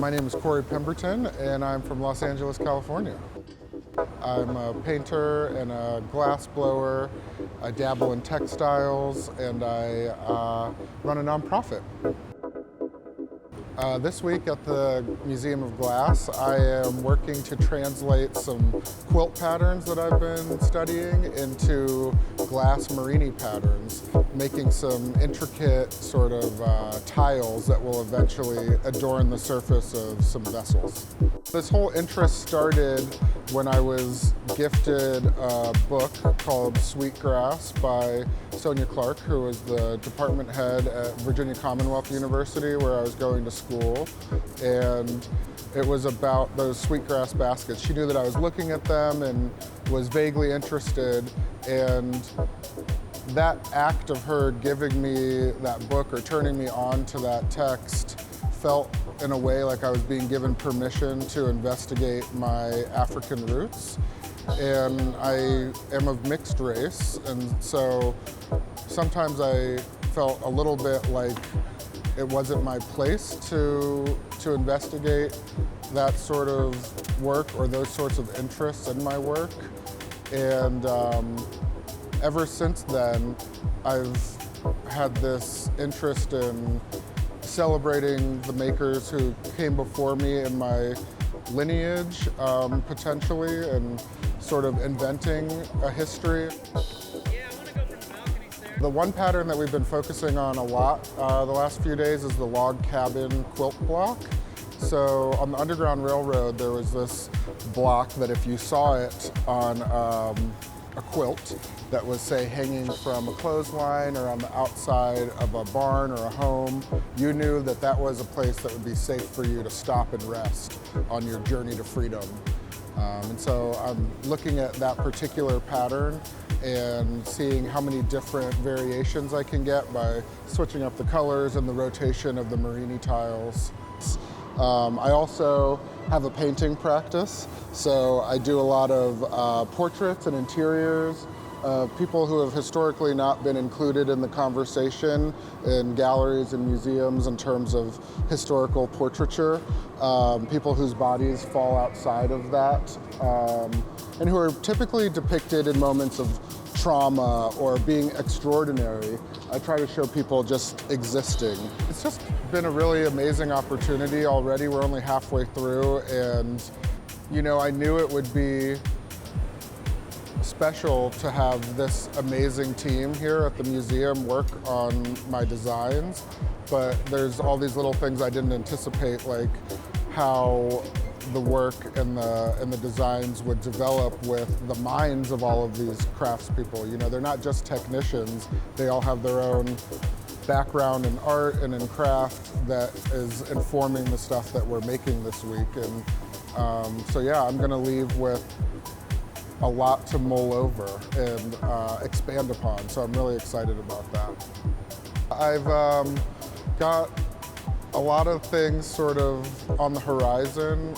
My name is Corey Pemberton, and I'm from Los Angeles, California. I'm a painter and a glass blower. I dabble in textiles, and I run a nonprofit. This week at the Museum of Glass, I am working to translate some quilt patterns that I've been studying into glass Marini patterns, making some intricate sort of tiles that will eventually adorn the surface of some vessels. This whole interest started when I was gifted a book called Sweetgrass by Sonia Clark, who was the department head at Virginia Commonwealth University where I was going to school, and it was about those sweetgrass baskets. She knew that I was looking at them and was vaguely interested, and that act of her giving me that book or turning me on to that text felt in a way like I was being given permission to investigate my African roots. And I am of mixed race, and so sometimes I felt a little bit like it wasn't my place to investigate that sort of work or those sorts of interests in my work. And ever since then, I've had this interest in celebrating the makers who came before me in my lineage, potentially, and sort of inventing a history. The one pattern that we've been focusing on a lot the last few days is the log cabin quilt block. So on the Underground Railroad, there was this block that if you saw it on a quilt that was, say, hanging from a clothesline or on the outside of a barn or a home, you knew that that was a place that would be safe for you to stop and rest on your journey to freedom. And so I'm looking at that particular pattern and seeing how many different variations I can get by switching up the colors and the rotation of the Marini tiles. I also have a painting practice, so I do a lot of portraits and interiors of people who have historically not been included in the conversation in galleries and museums in terms of historical portraiture, people whose bodies fall outside of that, and who are typically depicted in moments of trauma or being extraordinary. I try to show people just existing. It's just been a really amazing opportunity already. We're only halfway through, and I knew it would be special to have this amazing team here at the museum work on my designs, but there's all these little things I didn't anticipate, like how the work and the designs would develop with the minds of all of these craftspeople. They're not just technicians, they all have their own background in art and in craft that is informing the stuff that we're making this week. And so yeah, I'm gonna leave with a lot to mull over and expand upon, so I'm really excited about that. I've got a lot of things sort of on the horizon.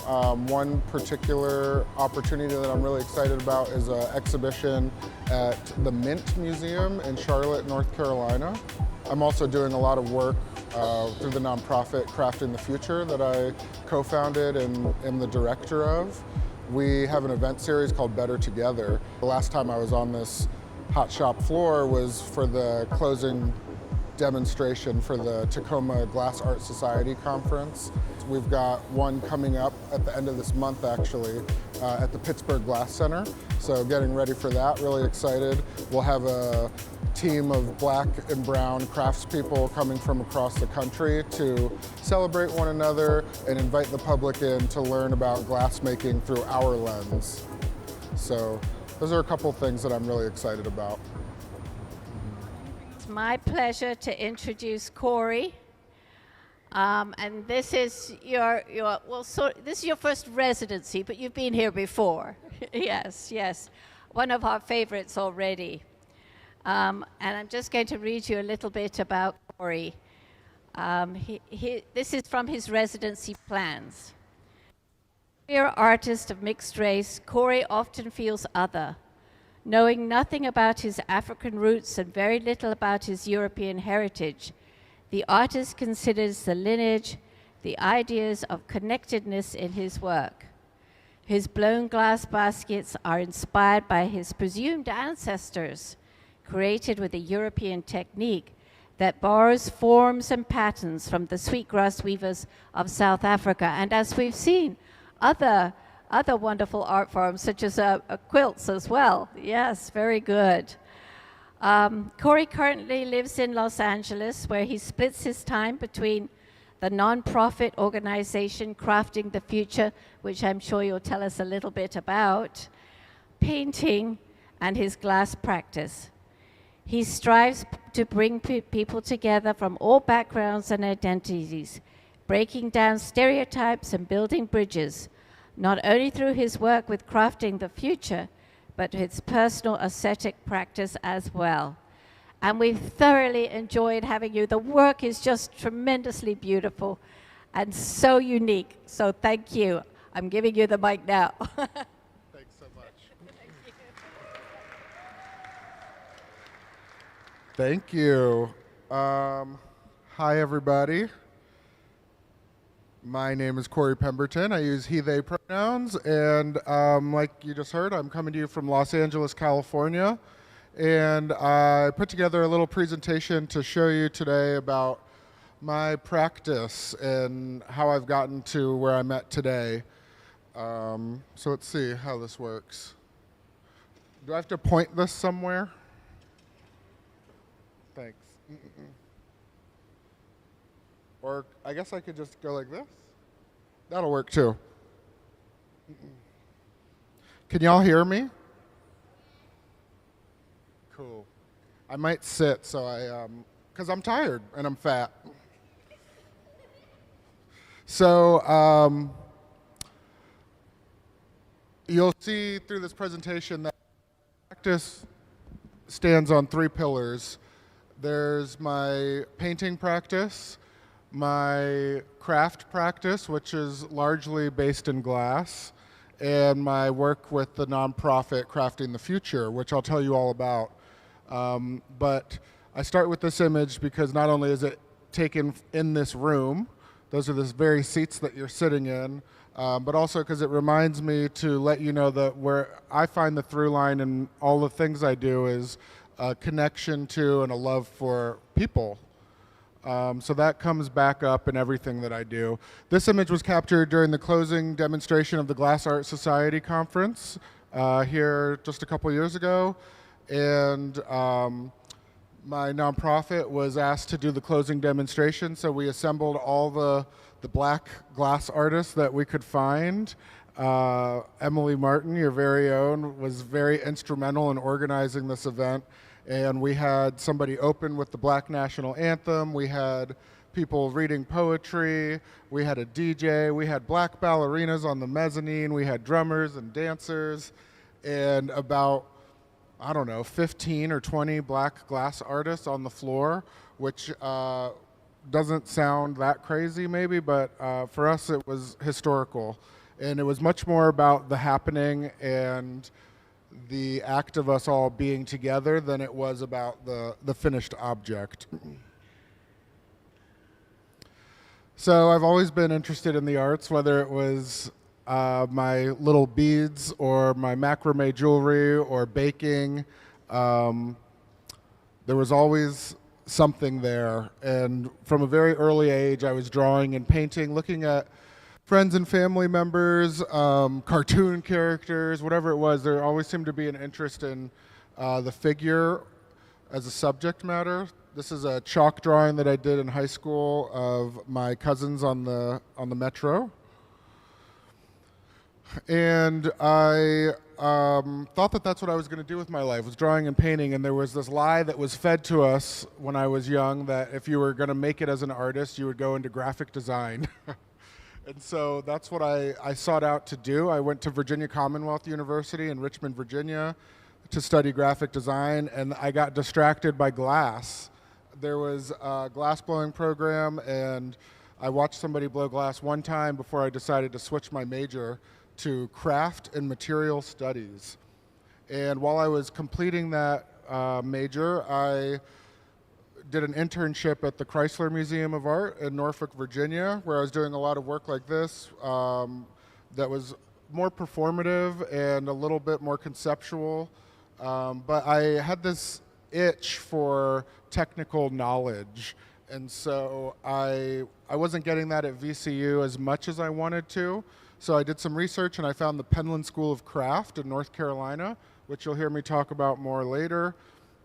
One particular opportunity that I'm really excited about is an exhibition at the Mint Museum in Charlotte, North Carolina. I'm also doing a lot of work through the nonprofit Crafting the Future that I co-founded and am the director of. We have an event series called Better Together. The last time I was on this hot shop floor was for the closing demonstration for the Tacoma Glass Art Society conference. We've got one coming up at the end of this month, actually, at the Pittsburgh Glass Center. So getting ready for that, really excited. We'll have a team of black and brown craftspeople coming from across the country to celebrate one another and invite the public in to learn about glassmaking through our lens. So those are a couple things that I'm really excited about. It's my pleasure to introduce Corey. And this is this is your first residency, but you've been here before. Yes. One of our favorites already. And I'm just going to read you a little bit about Corey. This is from his residency plans. Queer artist of mixed race, Corey often feels other. Knowing nothing about his African roots and very little about his European heritage, the artist considers the lineage, the ideas of connectedness in his work. His blown glass baskets are inspired by his presumed ancestors, created with a European technique that borrows forms and patterns from the sweetgrass weavers of South Africa. And as we've seen, other wonderful art forms, such as quilts as well. Yes, very good. Corey currently lives in Los Angeles, where he splits his time between the nonprofit organization Crafting the Future, which I'm sure you'll tell us a little bit about, painting, and his glass practice. He strives to bring people together from all backgrounds and identities, breaking down stereotypes and building bridges, not only through his work with Crafting the Future, but his personal ascetic practice as well. And we've thoroughly enjoyed having you. The work is just tremendously beautiful and so unique. So thank you. I'm giving you the mic now. Thanks so much. Thank you. Hi, everybody. My name is Corey Pemberton. I use he, they pronouns. And like you just heard, I'm coming to you from Los Angeles, California. And I put together a little presentation to show you today about my practice and how I've gotten to where I'm at today. So let's see how this works. Do I have to point this somewhere? Thanks. Or I guess I could just go like this. That'll work too. Can y'all hear me? Cool. I might sit so because I'm tired and I'm fat. So you'll see through this presentation that practice stands on 3 pillars. There's my painting practice, my craft practice, which is largely based in glass, and my work with the nonprofit Crafting the Future, which I'll tell you all about. But I start with this image because not only is it taken in this room, those are the very seats that you're sitting in, but also because it reminds me to let you know that where I find the through line in all the things I do is a connection to and a love for people. So that comes back up in everything that I do. This image was captured during the closing demonstration of the Glass Art Society conference here just a couple years ago. And my nonprofit was asked to do the closing demonstration, so we assembled all the black glass artists that we could find. Emily Martin, your very own, was very instrumental in organizing this event. And we had somebody open with the Black National Anthem. We had people reading poetry. We had a DJ. We had black ballerinas on the mezzanine. We had drummers and dancers. And about, I don't know, 15 or 20 black glass artists on the floor, which doesn't sound that crazy maybe, but for us it was historical. And it was much more about the happening and the act of us all being together than it was about the finished object. So I've always been interested in the arts, whether it was my little beads or my macrame jewelry or baking. There was always something there. And from a very early age, I was drawing and painting, looking at friends and family members, cartoon characters, whatever it was. There always seemed to be an interest in the figure as a subject matter. This is a chalk drawing that I did in high school of my cousins on the metro. And I thought that that's what I was going to do with my life, was drawing and painting. And there was this lie that was fed to us when I was young that if you were going to make it as an artist, you would go into graphic design. And so that's what I sought out to do. I went to Virginia Commonwealth University in Richmond, Virginia to study graphic design, and I got distracted by glass. There was a glass blowing program, and I watched somebody blow glass one time before I decided to switch my major to craft and material studies. And while I was completing that major, I did an internship at the Chrysler Museum of Art in Norfolk, Virginia, where I was doing a lot of work like this that was more performative and a little bit more conceptual. But I had this itch for technical knowledge. And so I wasn't getting that at VCU as much as I wanted to. So I did some research and I found the Penland School of Craft in North Carolina, which you'll hear me talk about more later.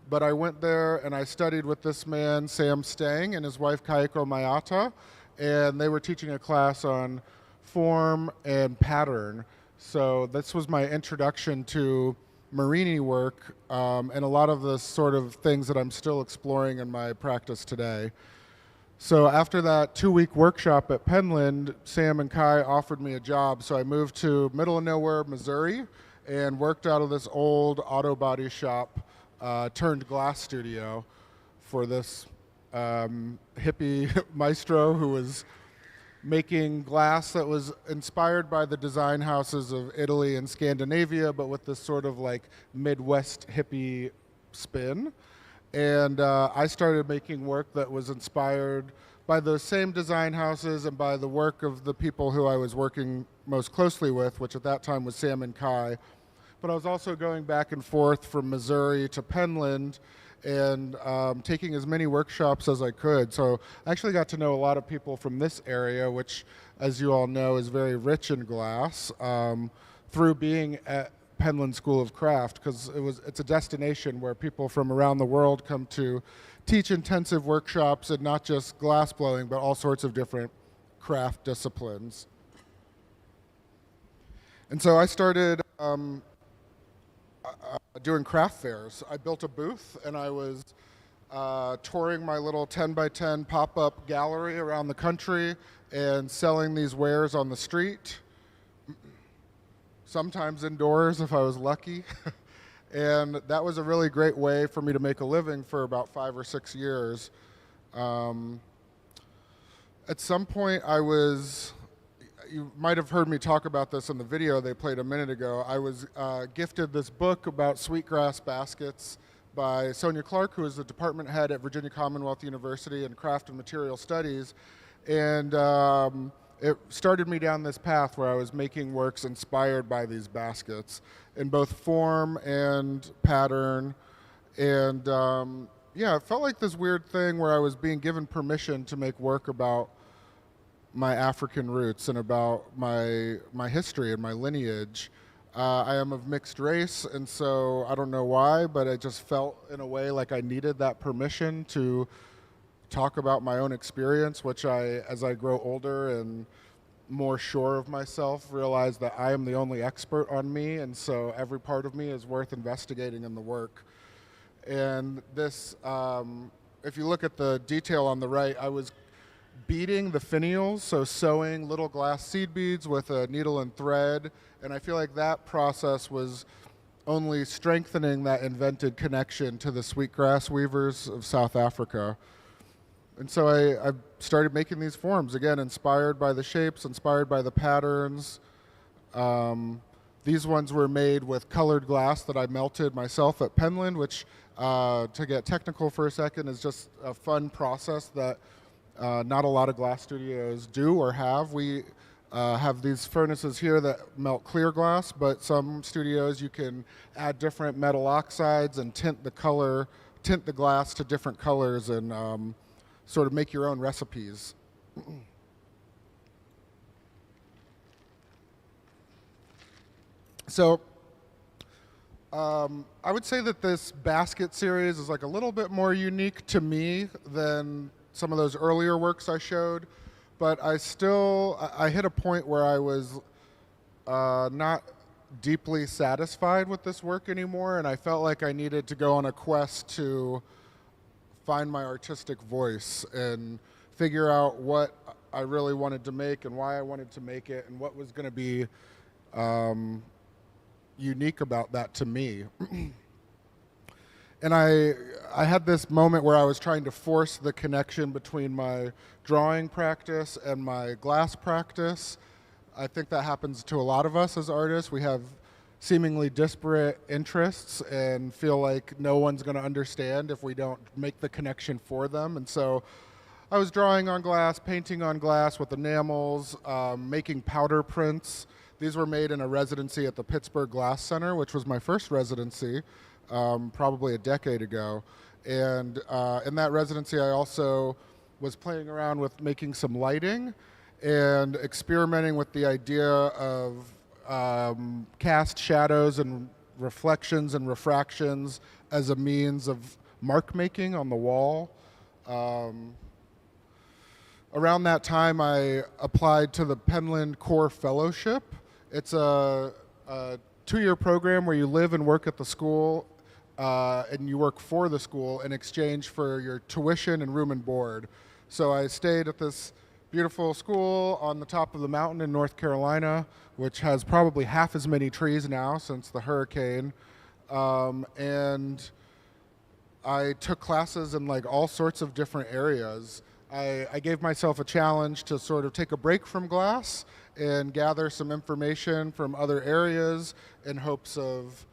But I went there and I studied with this man, Sam Stang, and his wife, Kaiko Mayata, and they were teaching a class on form and pattern. So this was my introduction to Marini work and a lot of the sort of things that I'm still exploring in my practice today. So after that 2-week workshop at Penland, Sam and Kai offered me a job. So I moved to middle of nowhere, Missouri, and worked out of this old auto body shop turned glass studio for this hippie maestro who was making glass that was inspired by the design houses of Italy and Scandinavia, but with this sort of like Midwest hippie spin. And I started making work that was inspired by those same design houses and by the work of the people who I was working most closely with, which at that time was Sam and Kai. But I was also going back and forth from Missouri to Penland and taking as many workshops as I could. So I actually got to know a lot of people from this area, which, as you all know, is very rich in glass, through being at Penland School of Craft, because it's a destination where people from around the world come to teach intensive workshops and not just glass blowing, but all sorts of different craft disciplines. And so I started doing craft fairs. I built a booth and I was touring my little 10 by 10 pop-up gallery around the country and selling these wares on the street, sometimes indoors if I was lucky. And that was a really great way for me to make a living for about 5 or 6 years. At some point you might have heard me talk about this in the video they played a minute ago. I was gifted this book about sweetgrass baskets by Sonia Clark, who is the department head at Virginia Commonwealth University in Craft and Material Studies. And it started me down this path where I was making works inspired by these baskets in both form and pattern. And yeah, it felt like this weird thing where I was being given permission to make work about my African roots and about my history and my lineage. I am of mixed race, and so I don't know why, but I just felt in a way like I needed that permission to talk about my own experience, which as I grow older and more sure of myself, realize that I am the only expert on me, and so every part of me is worth investigating in the work. And this, if you look at the detail on the right, I was beading the finials, so sewing little glass seed beads with a needle and thread, and I feel like that process was only strengthening that invented connection to the sweetgrass weavers of South Africa. And so I started making these forms, again, inspired by the shapes, inspired by the patterns. These ones were made with colored glass that I melted myself at Penland, which, to get technical for a second, is just a fun process that not a lot of glass studios do or have. We have these furnaces here that melt clear glass, but some studios you can add different metal oxides and tint the glass to different colors and sort of make your own recipes. So I would say that this basket series is like a little bit more unique to me than some of those earlier works I showed, but I hit a point where I was not deeply satisfied with this work anymore, and I felt like I needed to go on a quest to find my artistic voice and figure out what I really wanted to make and why I wanted to make it and what was going to be unique about that to me. And I had this moment where I was trying to force the connection between my drawing practice and my glass practice. I think that happens to a lot of us as artists. We have seemingly disparate interests and feel like no one's going to understand if we don't make the connection for them. And so I was drawing on glass, painting on glass with enamels, making powder prints. These were made in a residency at the Pittsburgh Glass Center, which was my first residency, probably a decade ago. And in that residency, I also was playing around with making some lighting and experimenting with the idea of cast shadows and reflections and refractions as a means of mark making on the wall. Around that time, I applied to the Penland Core Fellowship. It's a 2-year program where you live and work at the school, and you work for the school in exchange for your tuition and room and board. So I stayed at this beautiful school on the top of the mountain in North Carolina, which has probably half as many trees now since the hurricane. And I took classes in like all sorts of different areas. I gave myself a challenge to sort of take a break from glass and gather some information from other areas in hopes of,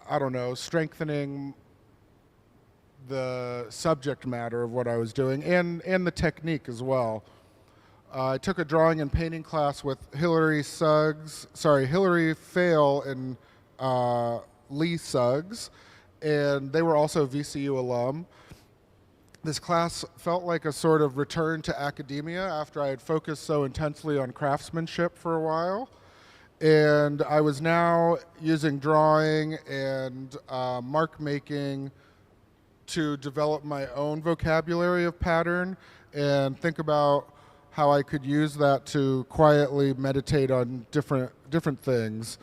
I don't know, strengthening the subject matter of what I was doing and the technique as well. I took a drawing and painting class with Hillary Fail and Lee Suggs, and they were also VCU alum. This class felt like a sort of return to academia after I had focused so intensely on craftsmanship for a while. And I was now using drawing and mark making to develop my own vocabulary of pattern and think about how I could use that to quietly meditate on different things.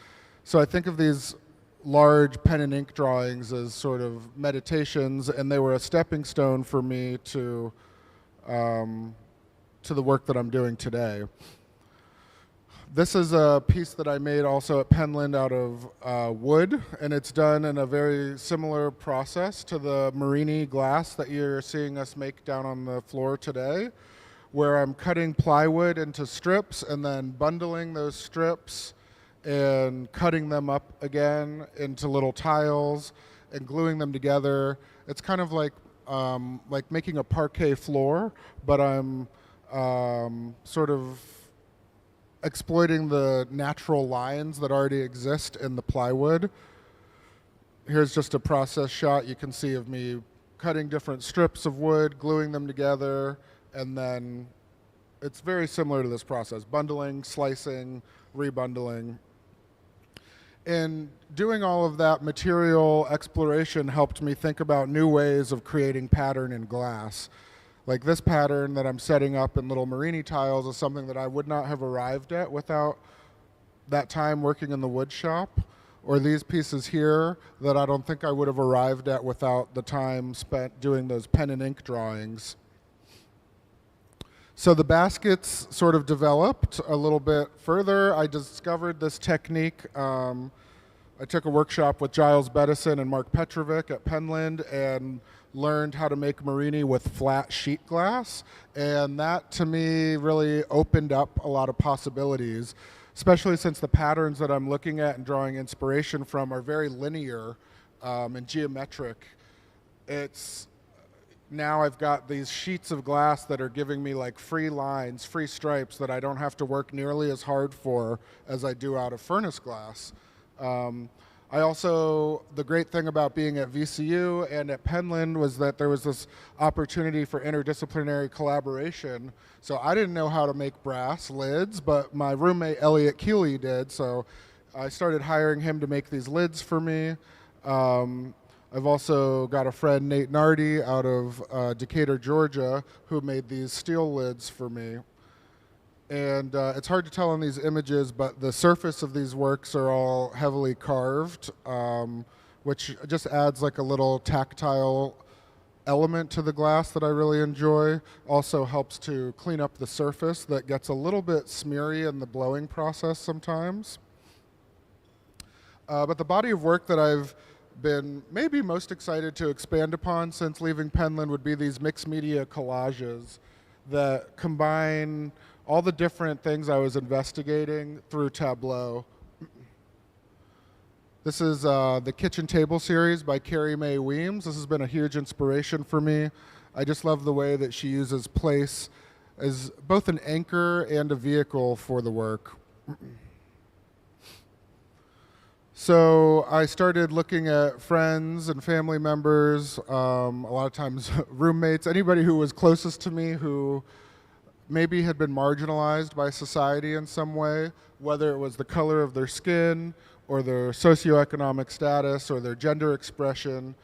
So I think of these large pen and ink drawings as sort of meditations, and they were a stepping stone for me to the work that I'm doing today. This is a piece that I made also at Penland out of wood, and it's done in a very similar process to the Marini glass that you're seeing us make down on the floor today, where I'm cutting plywood into strips and then bundling those strips and cutting them up again into little tiles and gluing them together. It's kind of like making a parquet floor, but I'm sort of exploiting the natural lines that already exist in the plywood. Here's just a process shot you can see of me cutting different strips of wood, gluing them together, and then it's very similar to this process: bundling, slicing, rebundling. And doing all of that material exploration helped me think about new ways of creating pattern in glass. Like this pattern that I'm setting up in little Marini tiles is something that I would not have arrived at without that time working in the wood shop, or these pieces here that I don't think I would have arrived at without the time spent doing those pen and ink drawings. So the baskets sort of developed a little bit further. I discovered this technique. I took a workshop with Giles Bettison and Mark Petrovic at Penland and learned how to make Marini with flat sheet glass. And that, to me, really opened up a lot of possibilities, especially since the patterns that I'm looking at and drawing inspiration from are very linear and geometric. Now I've got these sheets of glass that are giving me like free lines, free stripes that I don't have to work nearly as hard for as I do out of furnace glass. The great thing about being at VCU and at Penland was that there was this opportunity for interdisciplinary collaboration. So I didn't know how to make brass lids, but my roommate Elliot Keeley did, so I started hiring him to make these lids for me. I've also got a friend, Nate Nardi, out of Decatur, Georgia, who made these steel lids for me. And it's hard to tell on these images, but the surface of these works are all heavily carved, which just adds like a little tactile element to the glass that I really enjoy. Also helps to clean up the surface that gets a little bit smeary in the blowing process sometimes. But the body of work that I've been maybe most excited to expand upon since leaving Penland would be these mixed media collages that combine all the different things I was investigating through Tableau. This is the Kitchen Table series by Carrie Mae Weems. This has been a huge inspiration for me. I just love the way that she uses place as both an anchor and a vehicle for the work. So I started looking at friends and family members, a lot of times roommates, anybody who was closest to me who maybe had been marginalized by society in some way, whether it was the color of their skin or their socioeconomic status or their gender expression.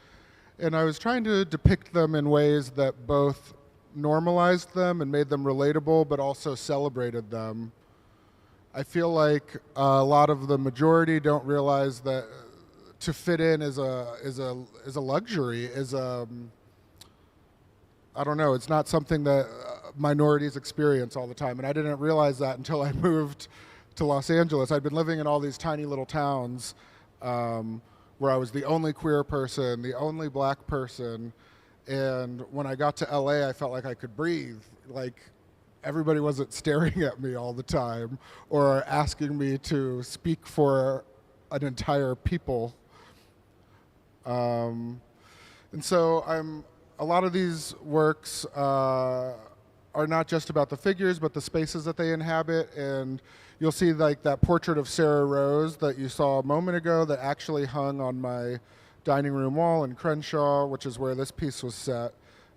And I was trying to depict them in ways that both normalized them and made them relatable, but also celebrated them. I feel like a lot of the majority don't realize that to fit in is a luxury, I don't know, it's not something that minorities experience all the time. And I didn't realize that until I moved to Los Angeles. I'd been living in all these tiny little towns where I was the only queer person, the only black person. And when I got to LA, I felt like I could breathe. Like everybody wasn't staring at me all the time or asking me to speak for an entire people. And so a lot of these works are not just about the figures, but the spaces that they inhabit. And you'll see like that portrait of Sarah Rose that you saw a moment ago that actually hung on my dining room wall in Crenshaw, which is where this piece was set.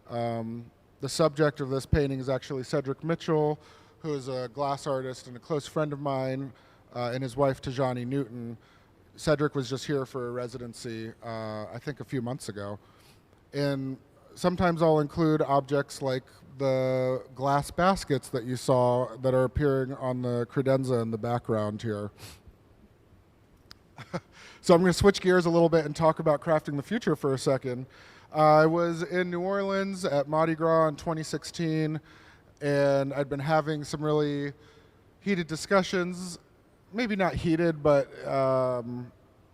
The subject of this painting is actually Cedric Mitchell, who is a glass artist and a close friend of mine, and his wife, Tajani Newton. Cedric was just here for a residency, I think a few months ago. And sometimes I'll include objects like the glass baskets that you saw that are appearing on the credenza in the background here. So I'm going to switch gears a little bit and talk about crafting the future for a second. I was in New Orleans at Mardi Gras in 2016, and I'd been having some really heated discussions, maybe not heated, but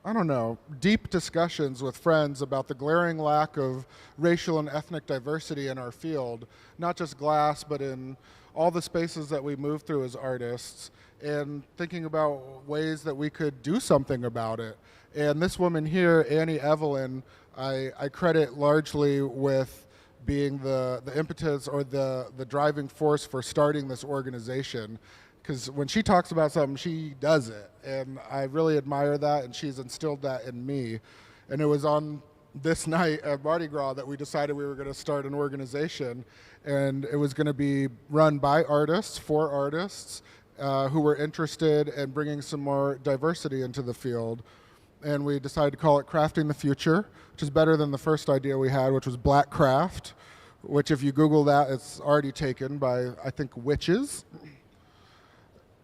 I don't know, deep discussions with friends about the glaring lack of racial and ethnic diversity in our field, not just glass, but in all the spaces that we move through as artists, and thinking about ways that we could do something about it. And this woman here, Annie Evelyn, I credit largely with being the impetus or the driving force for starting this organization. Because when she talks about something, she does it. And I really admire that, and she's instilled that in me. And it was on this night at Mardi Gras that we decided we were going to start an organization. And it was going to be run by artists, for artists, who were interested in bringing some more diversity into the field. And we decided to call it Crafting the Future, which is better than the first idea we had, which was Black Craft, which if you Google that, it's already taken by, I think, witches.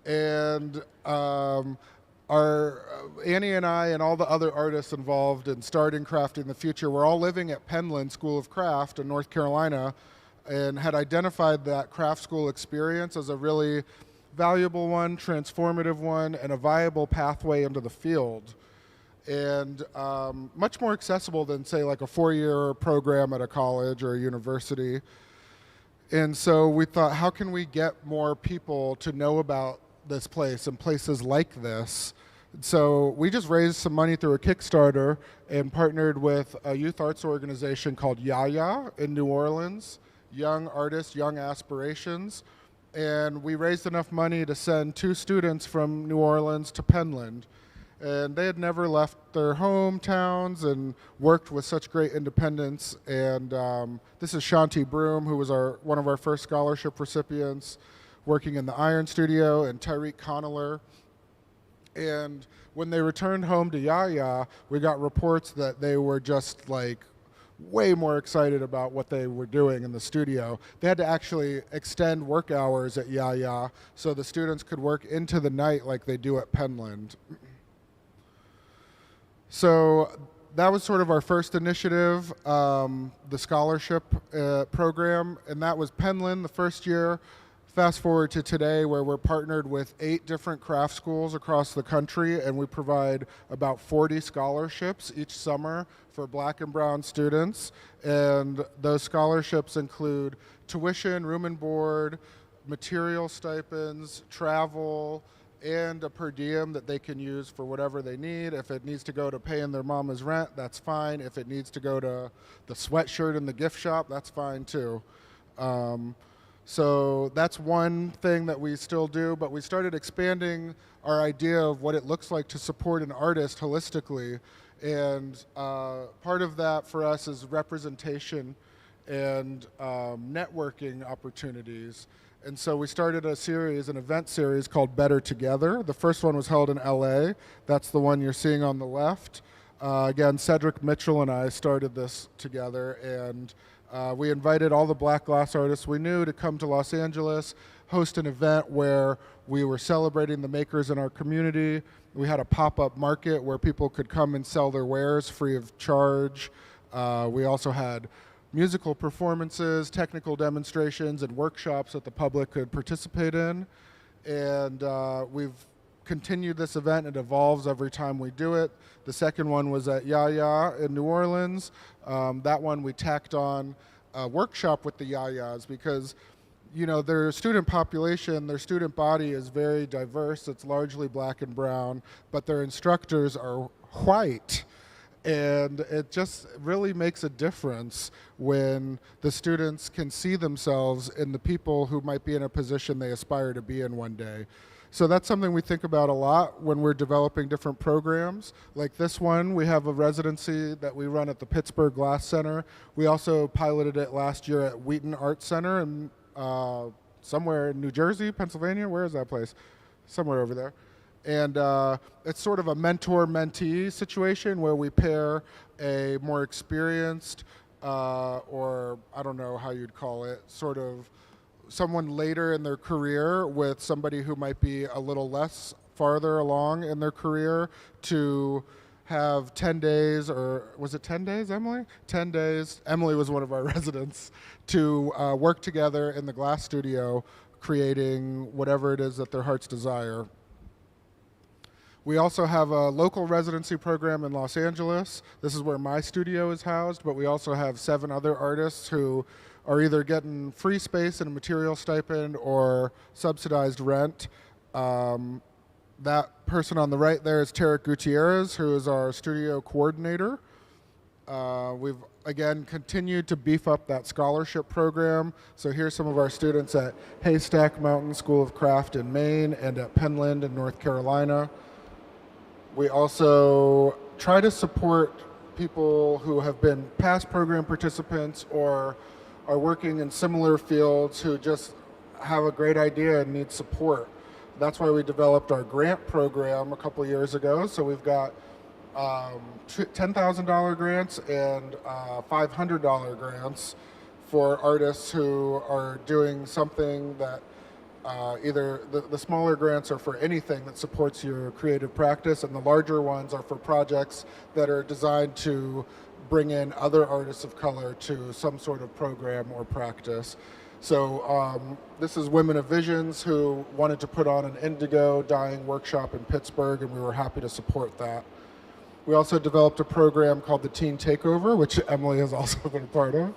And Annie and I and all the other artists involved in starting Crafting the Future, we're all living at Penland School of Craft in North Carolina and had identified that craft school experience as a really valuable one, transformative one, and a viable pathway into the field. And much more accessible than, say, like a 4-year program at a college or a university. And so we thought, how can we get more people to know about this place and places like this? So we just raised some money through a Kickstarter and partnered with a youth arts organization called Yaya in New Orleans, Young Artists, Young Aspirations. And we raised enough money to send 2 students from New Orleans to Penland. And they had never left their hometowns and worked with such great independence. And this is Shanti Broom, who was one of our first scholarship recipients, working in the Iron Studio, and Tyreek Conneller. And when they returned home to Yaya, we got reports that they were just like way more excited about what they were doing in the studio. They had to actually extend work hours at Yaya so the students could work into the night like they do at Penland. So that was sort of our first initiative, the scholarship program, and that was Penland the first year. Fast forward to today, where we're partnered with 8 different craft schools across the country, and we provide about 40 scholarships each summer for Black and brown students. And those scholarships include tuition, room and board, material stipends, travel, and a per diem that they can use for whatever they need. If it needs to go to paying their mama's rent, that's fine. If it needs to go to the sweatshirt in the gift shop, that's fine too. So that's one thing that we still do, but we started expanding our idea of what it looks like to support an artist holistically. And part of that for us is representation and networking opportunities. And so we started a series, an event series called Better Together. The first one was held in LA. That's the one you're seeing on the left. Again, Cedric Mitchell and I started this together, and we invited all the black glass artists we knew to come to Los Angeles, host an event where we were celebrating the makers in our community. We had a pop-up market where people could come and sell their wares free of charge. We also had musical performances, technical demonstrations, and workshops that the public could participate in. And we've continued this event. It evolves every time we do it. The second one was at Yaya in New Orleans. That one we tacked on a workshop with the Yayas because, you know, their student population, their student body is very diverse. It's largely black and brown, but their instructors are white. And it just really makes a difference when the students can see themselves in the people who might be in a position they aspire to be in one day. So that's something we think about a lot when we're developing different programs. Like this one, we have a residency that we run at the Pittsburgh Glass Center. We also piloted it last year at Wheaton Art Center in somewhere in New Jersey, Pennsylvania. Where is that place? Somewhere over there. And it's sort of a mentor-mentee situation where we pair a more experienced, or I don't know how you'd call it, sort of someone later in their career with somebody who might be a little less farther along in their career to have 10 days, or was it 10 days, Emily? 10 days. Emily was one of our residents, to work together in the glass studio, creating whatever it is that their hearts desire. We also have a local residency program in Los Angeles. This is where my studio is housed, but we also have 7 other artists who are either getting free space and a material stipend or subsidized rent. That person on the right there is Tarek Gutierrez, who is our studio coordinator. We've, again, continued to beef up that scholarship program. So here's some of our students at Haystack Mountain School of Craft in Maine and at Penland in North Carolina. We also try to support people who have been past program participants or are working in similar fields who just have a great idea and need support. That's why we developed our grant program a couple years ago. So we've got $10,000 grants and $500 grants for artists who are doing something that either the smaller grants are for anything that supports your creative practice, and the larger ones are for projects that are designed to bring in other artists of color to some sort of program or practice. So this is Women of Visions, who wanted to put on an indigo dyeing workshop in Pittsburgh, and we were happy to support that. We also developed a program called the Teen Takeover, which Emily has also been a part of,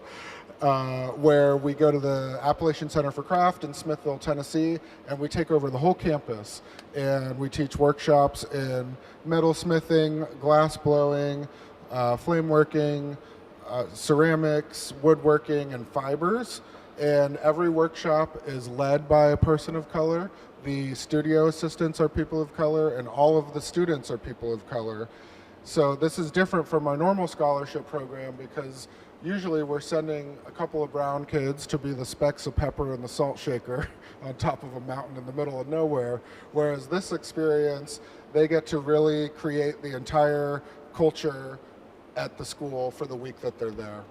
where we go to the Appalachian Center for Craft in Smithville, Tennessee, and we take over the whole campus. And we teach workshops in metal smithing, glass blowing, flame working, ceramics, woodworking, and fibers. And every workshop is led by a person of color. The studio assistants are people of color, and all of the students are people of color. So this is different from our normal scholarship program because usually we're sending a couple of brown kids to be the specks of pepper in the salt shaker on top of a mountain in the middle of nowhere. Whereas this experience, they get to really create the entire culture at the school for the week that they're there.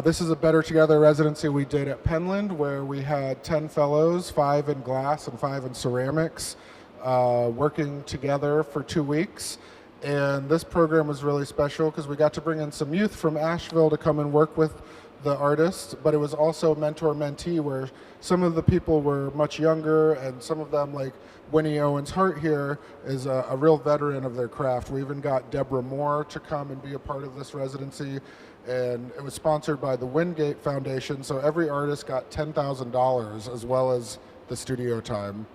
This is a Better Together residency we did at Penland, where we had 10 fellows, 5 in glass and 5 in ceramics, working together for 2 weeks. And this program was really special because we got to bring in some youth from Asheville to come and work with the artists, but it was also mentor-mentee, where some of the people were much younger, and some of them, like Winnie Owens-Hart here, is a real veteran of their craft. We even got Deborah Moore to come and be a part of this residency, and it was sponsored by the Wingate Foundation, so every artist got $10,000 as well as the studio time.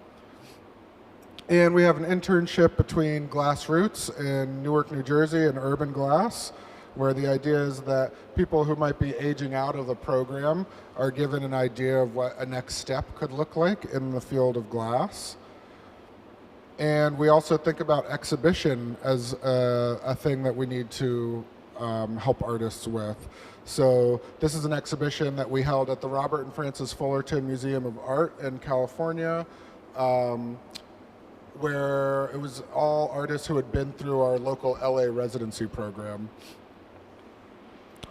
And we have an internship between Glassroots in Newark, New Jersey and Urban Glass, where the idea is that people who might be aging out of the program are given an idea of what a next step could look like in the field of glass. And we also think about exhibition as a thing that we need to help artists with. So this is an exhibition that we held at the Robert and Frances Fullerton Museum of Art in California, where it was all artists who had been through our local LA residency program.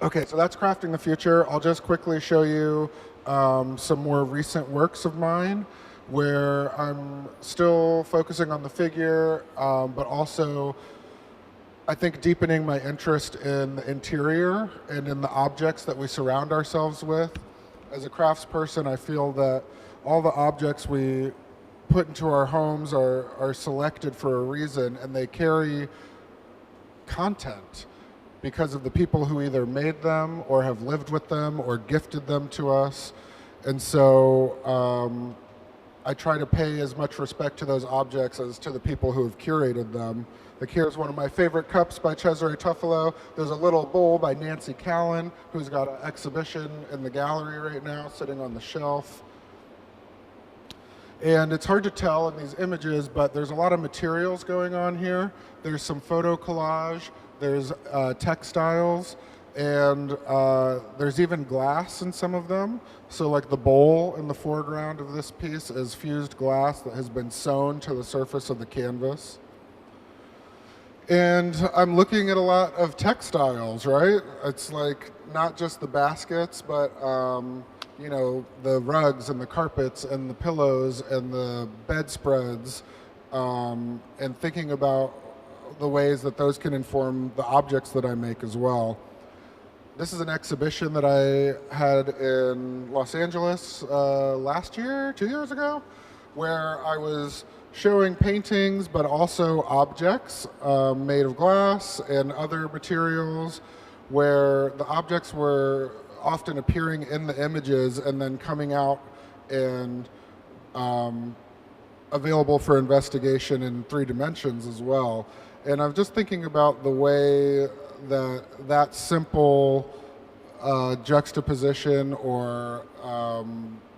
Okay, so that's Crafting the Future. I'll just quickly show you some more recent works of mine where I'm still focusing on the figure, but also I think deepening my interest in the interior and in the objects that we surround ourselves with. As a craftsperson, I feel that all the objects we put into our homes are selected for a reason, and they carry content because of the people who either made them or have lived with them or gifted them to us. And so I try to pay as much respect to those objects as to the people who have curated them. Like here's one of my favorite cups by Cesare Tuffalo. There's a little bowl by Nancy Callan, who's got an exhibition in the gallery right now, sitting on the shelf. And it's hard to tell in these images, but there's a lot of materials going on here. There's some photo collage, there's textiles, and there's even glass in some of them. So like the bowl in the foreground of this piece is fused glass that has been sewn to the surface of the canvas. And I'm looking at a lot of textiles, right? It's like not just the baskets, but you know, the rugs and the carpets and the pillows and the bedspreads, and thinking about the ways that those can inform the objects that I make as well. This is an exhibition that I had in Los Angeles last year, 2 years ago, where I was showing paintings, but also objects made of glass and other materials, where the objects were often appearing in the images and then coming out and available for investigation in 3 dimensions as well. And I'm just thinking about the way that simple juxtaposition or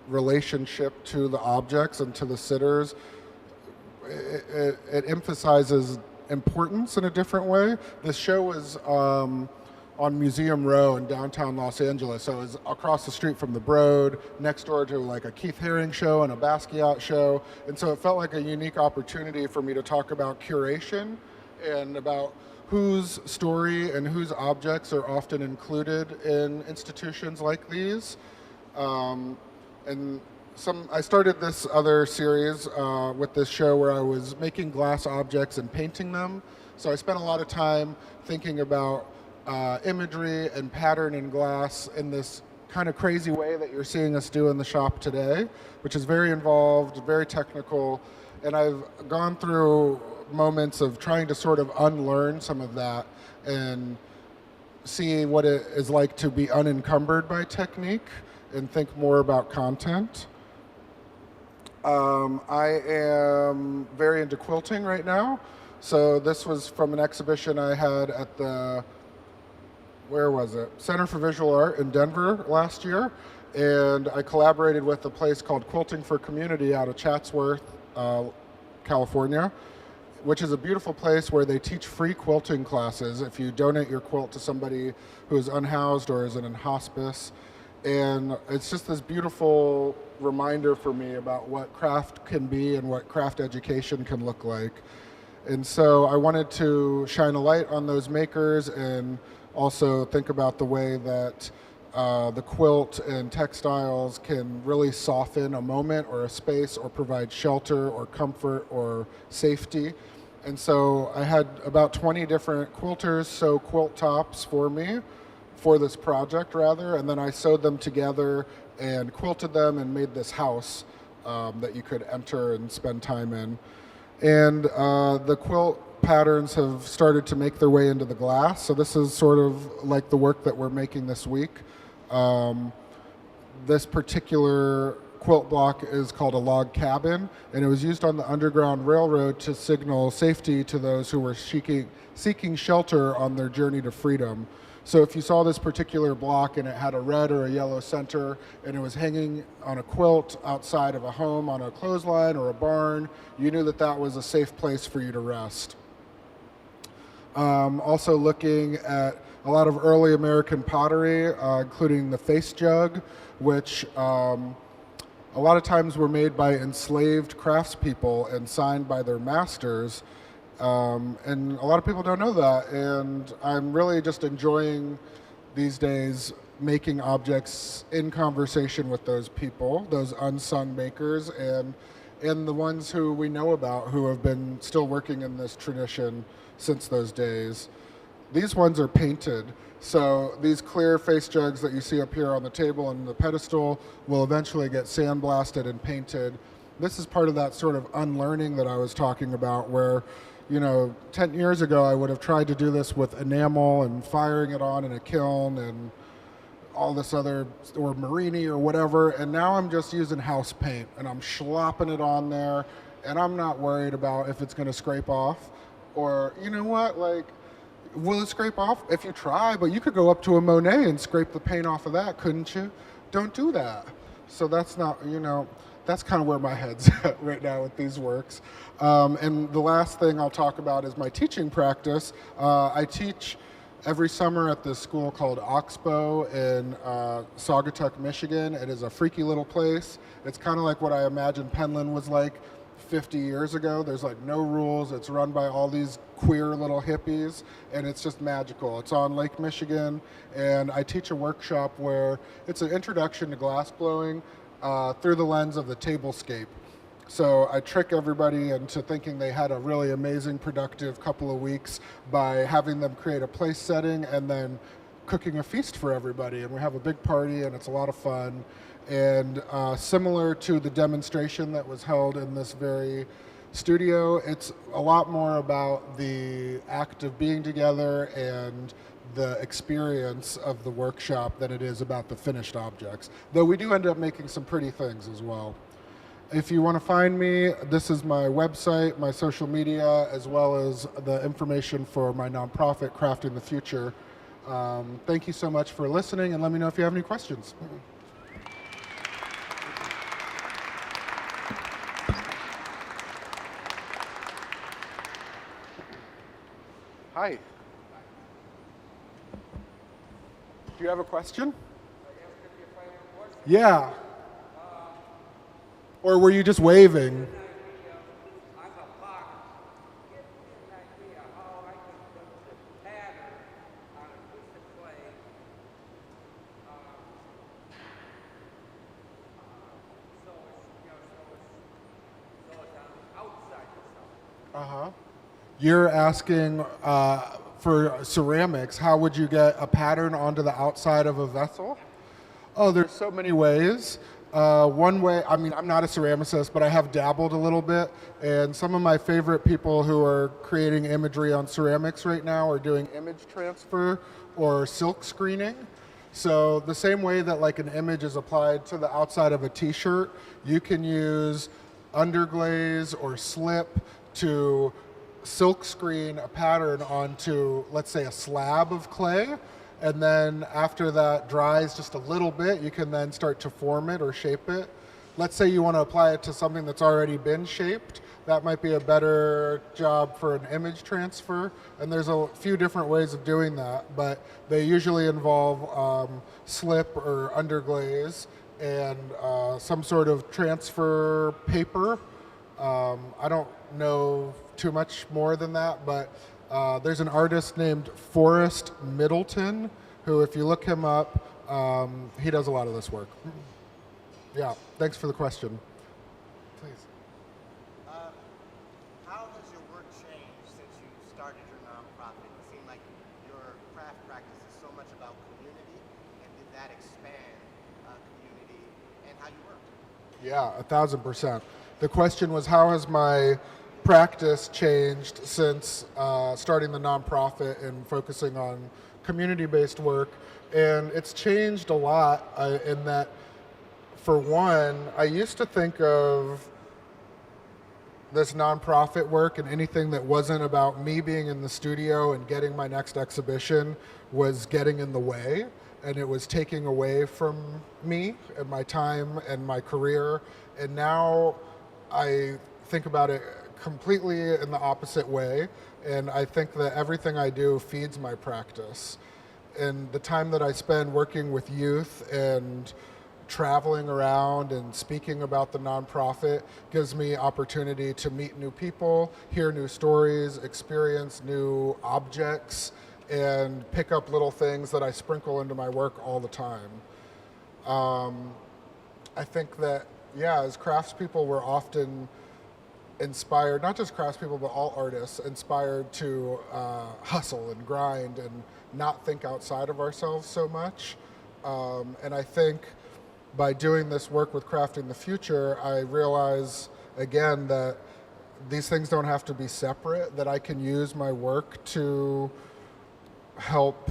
relationship to the objects and to the sitters, it emphasizes importance in a different way. This show was on Museum Row in downtown Los Angeles, so it was across the street from the Broad, next door to like a Keith Haring show and a Basquiat show, and so it felt like a unique opportunity for me to talk about curation and about whose story and whose objects are often included in institutions like these. I started this other series with this show where I was making glass objects and painting them. So I spent a lot of time thinking about imagery and pattern in glass in this kind of crazy way that you're seeing us do in the shop today, which is very involved, very technical. And I've gone through moments of trying to sort of unlearn some of that and see what it is like to be unencumbered by technique and think more about content. I am very into quilting right now. So this was from an exhibition I had at the, where was it? Center for Visual Art in Denver last year. And I collaborated with a place called Quilting for Community out of Chatsworth, California, which is a beautiful place where they teach free quilting classes if you donate your quilt to somebody who is unhoused or is in hospice. And it's just this beautiful reminder for me about what craft can be and what craft education can look like. And so I wanted to shine a light on those makers and also think about the way that the quilt and textiles can really soften a moment or a space or provide shelter or comfort or safety. And so I had about 20 different quilters sew quilt tops for me, for this project rather, and then I sewed them together and quilted them and made this house that you could enter and spend time in. And the quilt patterns have started to make their way into the glass, so this is sort of like the work that we're making this week. This particular quilt block is called a log cabin, and it was used on the Underground Railroad to signal safety to those who were seeking shelter on their journey to freedom. So if you saw this particular block and it had a red or a yellow center and it was hanging on a quilt outside of a home on a clothesline or a barn, you knew that that was a safe place for you to rest. Also looking at a lot of early American pottery, including the face jug, which a lot of times were made by enslaved craftspeople and signed by their masters. And a lot of people don't know that, and I'm really just enjoying these days making objects in conversation with those people, those unsung makers, and the ones who we know about who have been still working in this tradition since those days. These ones are painted, so these clear face jugs that you see up here on the table and the pedestal will eventually get sandblasted and painted. This is part of that sort of unlearning that I was talking about, where 10 years ago I would have tried to do this with enamel and firing it on in a kiln and all this other, or Marini or whatever, and now I'm just using house paint and I'm slopping it on there, and I'm not worried about if it's going to scrape off, or will it scrape off? If you try, but you could go up to a Monet and scrape the paint off of that, couldn't you? Don't do that. So that's not, that's kind of where my head's at right now with these works. And the last thing I'll talk about is my teaching practice. I teach every summer at this school called Oxbow in Saugatuck, Michigan. It is a freaky little place. It's kind of like what I imagine Penland was like 50 years ago. There's like no rules. It's run by all these queer little hippies, and it's just magical. It's on Lake Michigan, and I teach a workshop where it's an introduction to glass blowing through the lens of the tablescape. So I trick everybody into thinking they had a really amazing, productive couple of weeks by having them create a place setting and then cooking a feast for everybody. And we have a big party, and it's a lot of fun. And similar to the demonstration that was held in this very studio, it's a lot more about the act of being together and the experience of the workshop than it is about the finished objects, though we do end up making some pretty things as well. If you want to find me, this is my website, my social media, as well as the information for my nonprofit, Crafting the Future. Thank you so much for listening, and let me know if you have any questions. Hi. Do you have a question? Yeah. Or were you just waving? You're asking for ceramics, how would you get a pattern onto the outside of a vessel? Oh, there's so many ways. One way, I'm not a ceramicist, but I have dabbled a little bit, and some of my favorite people who are creating imagery on ceramics right now are doing image transfer or silk screening. So the same way that like an image is applied to the outside of a t-shirt, you can use underglaze or slip to silk screen a pattern onto, let's say, a slab of clay, and then after that dries just a little bit, you can then start to form it or shape it. Let's say you want to apply it to something that's already been shaped. That might be a better job for an image transfer, and there's a few different ways of doing that, but they usually involve slip or underglaze and some sort of transfer paper. I don't know too much more than that, but there's an artist named Forrest Middleton who, if you look him up, he does a lot of this work. Yeah, thanks for the question. Please. How has your work changed since you started your nonprofit? It seemed like your craft practice is so much about community, and did that expand community and how you work? Yeah, 1,000%. The question was, how has my practice changed since starting the nonprofit and focusing on community-based work? And it's changed a lot in that for one, I used to think of this nonprofit work and anything that wasn't about me being in the studio and getting my next exhibition was getting in the way, and it was taking away from me and my time and my career. And now I think about it completely in the opposite way, and I think that everything I do feeds my practice. And the time that I spend working with youth and traveling around and speaking about the nonprofit gives me opportunity to meet new people, hear new stories, experience new objects, and pick up little things that I sprinkle into my work all the time. I think that, yeah, as craftspeople, we're often inspired, not just craftspeople, but all artists, inspired to hustle and grind and not think outside of ourselves so much. And I think by doing this work with Crafting the Future, I realize again that these things don't have to be separate, that I can use my work to help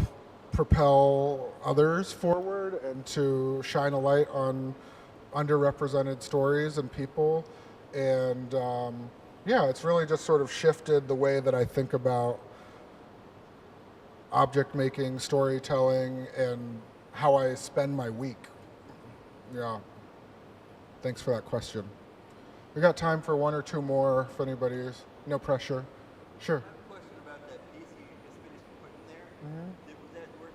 propel others forward and to shine a light on underrepresented stories and people. And yeah, it's really just sort of shifted the way that I think about object making, storytelling, and how I spend my week. Yeah. Thanks for that question. We got time for one or two more if anybody's, no pressure. Sure. I have a question about that piece you just finished putting there. Was that work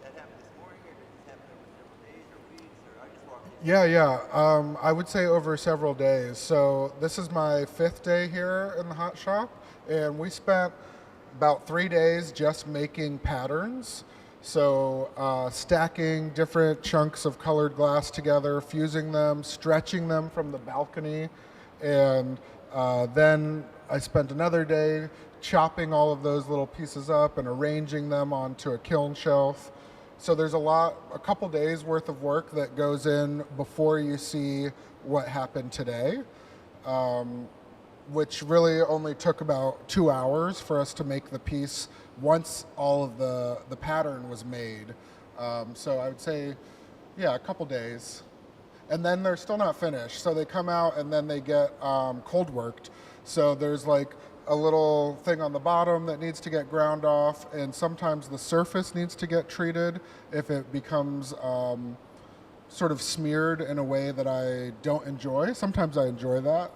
that happened this morning, or did this happen over several days or weeks, or I just walked in? Yeah. I would say over several days. So this is my 5th day here in the hot shop, and we spent about 3 days just making patterns. So stacking different chunks of colored glass together, fusing them, stretching them from the balcony, and then I spent another day chopping all of those little pieces up and arranging them onto a kiln shelf. So there's a couple days worth of work that goes in before you see what happened today, which really only took about 2 hours for us to make the piece once all of the pattern was made. So I would say, yeah, a couple days. And then they're still not finished. So they come out and then they get cold worked. So there's like a little thing on the bottom that needs to get ground off, and sometimes the surface needs to get treated if it becomes sort of smeared in a way that I don't enjoy. Sometimes I enjoy that.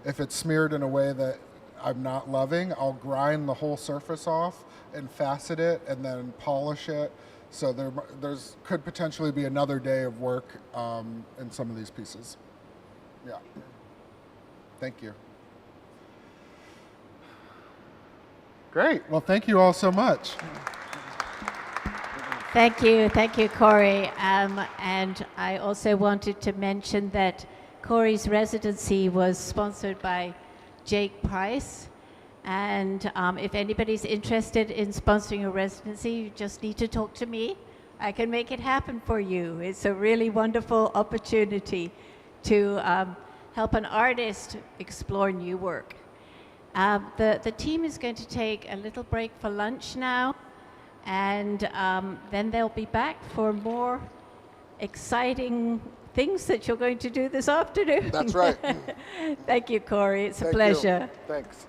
If it's smeared in a way that I'm not loving, I'll grind the whole surface off and facet it and then polish it. So there's could potentially be another day of work in some of these pieces. Yeah. Thank you. Great. Well, thank you all so much. Thank you, Corey. And I also wanted to mention that Corey's residency was sponsored by Jake Price. And if anybody's interested in sponsoring a residency, you just need to talk to me. I can make it happen for you. It's a really wonderful opportunity to help an artist explore new work. The team is going to take a little break for lunch now, and then they'll be back for more exciting things that you're going to do this afternoon. That's right. Thank you, Corey. It's a Thank pleasure. you. Thanks.